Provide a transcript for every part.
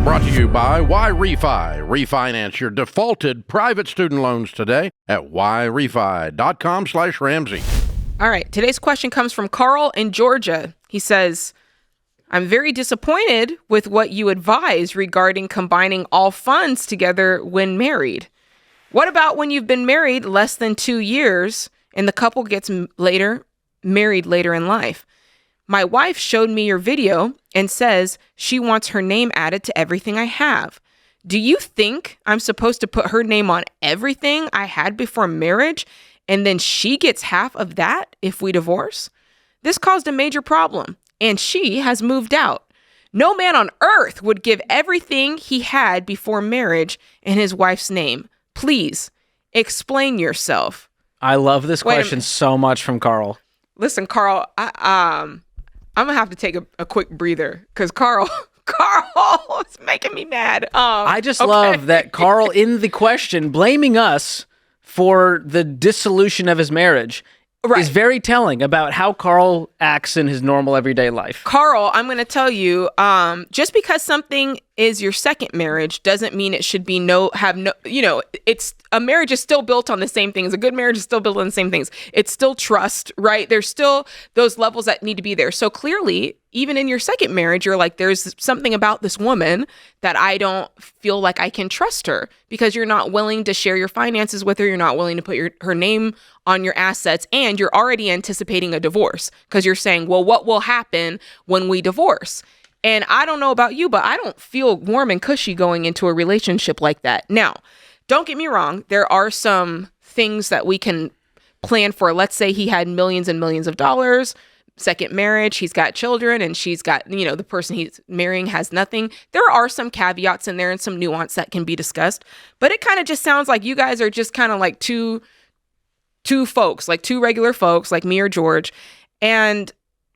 Brought to you by Refi. Refinance your defaulted private student loans today at yrefi.com/Ramsey. All right. Today's question comes from Carl in Georgia. He says, I'm very disappointed with what you advise regarding combining all funds together when married. What about when you've been married less than 2 years and the couple gets married later in life? My wife showed me your video and says she wants her name added to everything I have. Do you think I'm supposed to put her name on everything I had before marriage and then she gets half of that if we divorce? This caused a major problem and she has moved out. No man on earth would give everything he had before marriage in his wife's name. Please explain yourself. I love this question so much from Carl. Listen, Carl, I'm going to have to take a quick breather because Carl is making me mad. I just love that Carl in the question blaming us for the dissolution of his marriage is very telling about how Carl acts in his normal everyday life. Carl, I'm going to tell you, just because something is your second marriage doesn't mean it should be it's a marriage is still built on the same things. A good marriage is still built on the same things. It's still trust, right? There's still those levels that need to be there. So clearly, even in your second marriage, you're like, there's something about this woman that I don't feel like I can trust her because you're not willing to share your finances with her. You're not willing to put her name on your assets, and you're already anticipating a divorce because you're saying, well, what will happen when we divorce? And I don't know about you, but I don't feel warm and cushy going into a relationship like that. Now, don't get me wrong. There are some things that we can plan for. Let's say he had millions and millions of dollars, second marriage, he's got children, and she's got, the person he's marrying has nothing. There are some caveats in there and some nuance that can be discussed, but it kind of just sounds like you guys are just kind of like two folks, like two regular folks like me or George. And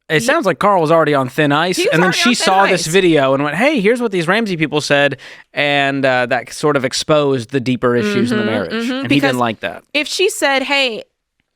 it sounds like Carl was already on thin ice, and then she saw this video and went, hey, here's what these Ramsey people said, and that sort of exposed the deeper issues in the marriage, and he didn't like that. If she said, hey,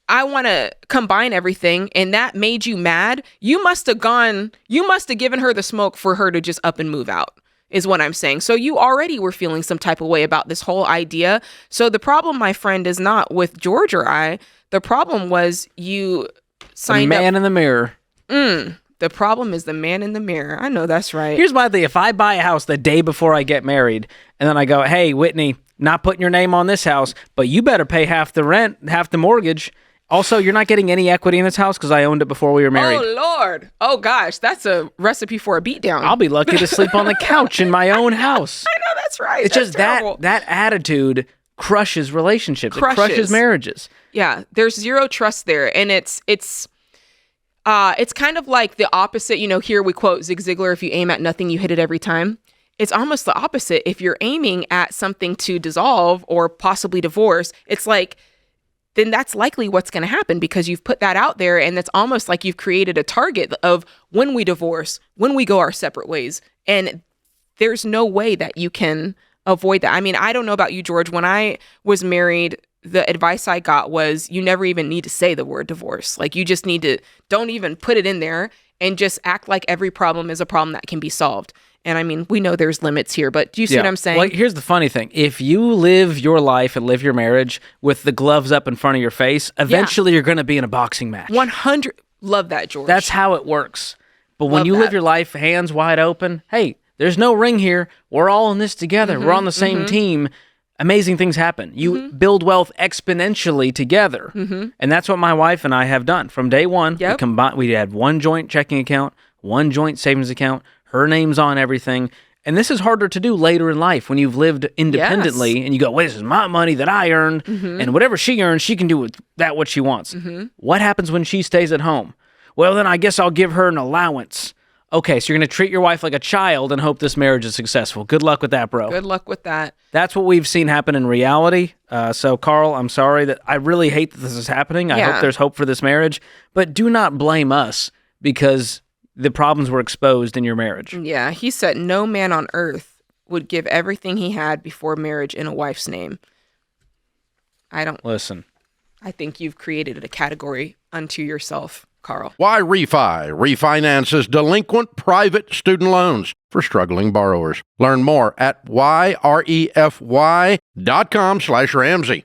I want to combine everything, and that made you mad, you must have given her the smoke for her to just up and move out, is what I'm saying. So you already were feeling some type of way about this whole idea. So the problem, my friend, is not with George or I. The problem was you signed up. The man in the mirror. The problem is the man in the mirror. I know that's right. Here's my thing. If I buy a house the day before I get married, and then I go, hey, Whitney, not putting your name on this house, but you better pay half the rent, half the mortgage. Also, you're not getting any equity in this house because I owned it before we were married. Oh, Lord. Oh, gosh. That's a recipe for a beatdown. I'll be lucky to sleep on the couch in my own house. I know, that's right. It's that's just terrible. that attitude crushes relationships. It crushes marriages. Yeah, there's zero trust there. And it's kind of like the opposite. Here we quote Zig Ziglar, if you aim at nothing, you hit it every time. It's almost the opposite. If you're aiming at something to dissolve or possibly divorce, it's like, then that's likely what's going to happen because you've put that out there, and it's almost like you've created a target of when we divorce, when we go our separate ways. And there's no way that you can avoid that. I mean, I don't know about you, George. When I was married, the advice I got was you never even need to say the word divorce. Like, you just need to don't even put it in there and just act like every problem is a problem that can be solved. And I mean, we know there's limits here, but do you see what I'm saying? Well, here's the funny thing. If you live your life and live your marriage with the gloves up in front of your face, eventually you're going to be in a boxing match. 100. Love that, George. That's how it works. But when you live your life hands wide open, hey, there's no ring here. We're all in this together. We're on the same team. Amazing things happen. You build wealth exponentially together. And that's what my wife and I have done. From day one, we had one joint checking account, one joint savings account. Her name's on everything. And this is harder to do later in life when you've lived independently and you go, wait, this is my money that I earned, and whatever she earns, she can do with that what she wants. What happens when she stays at home? Well, then I guess I'll give her an allowance. Okay, so you're going to treat your wife like a child and hope this marriage is successful. Good luck with that, bro. Good luck with that. That's what we've seen happen in reality. So, Carl, I'm sorry that I really hate that this is happening. I hope there's hope for this marriage. But do not blame us because the problems were exposed in your marriage. Yeah, he said no man on earth would give everything he had before marriage in a wife's name. Listen. I think you've created a category unto yourself. Carl. Why Refi refinances delinquent private student loans for struggling borrowers. Learn more at yrefy.com/Ramsey.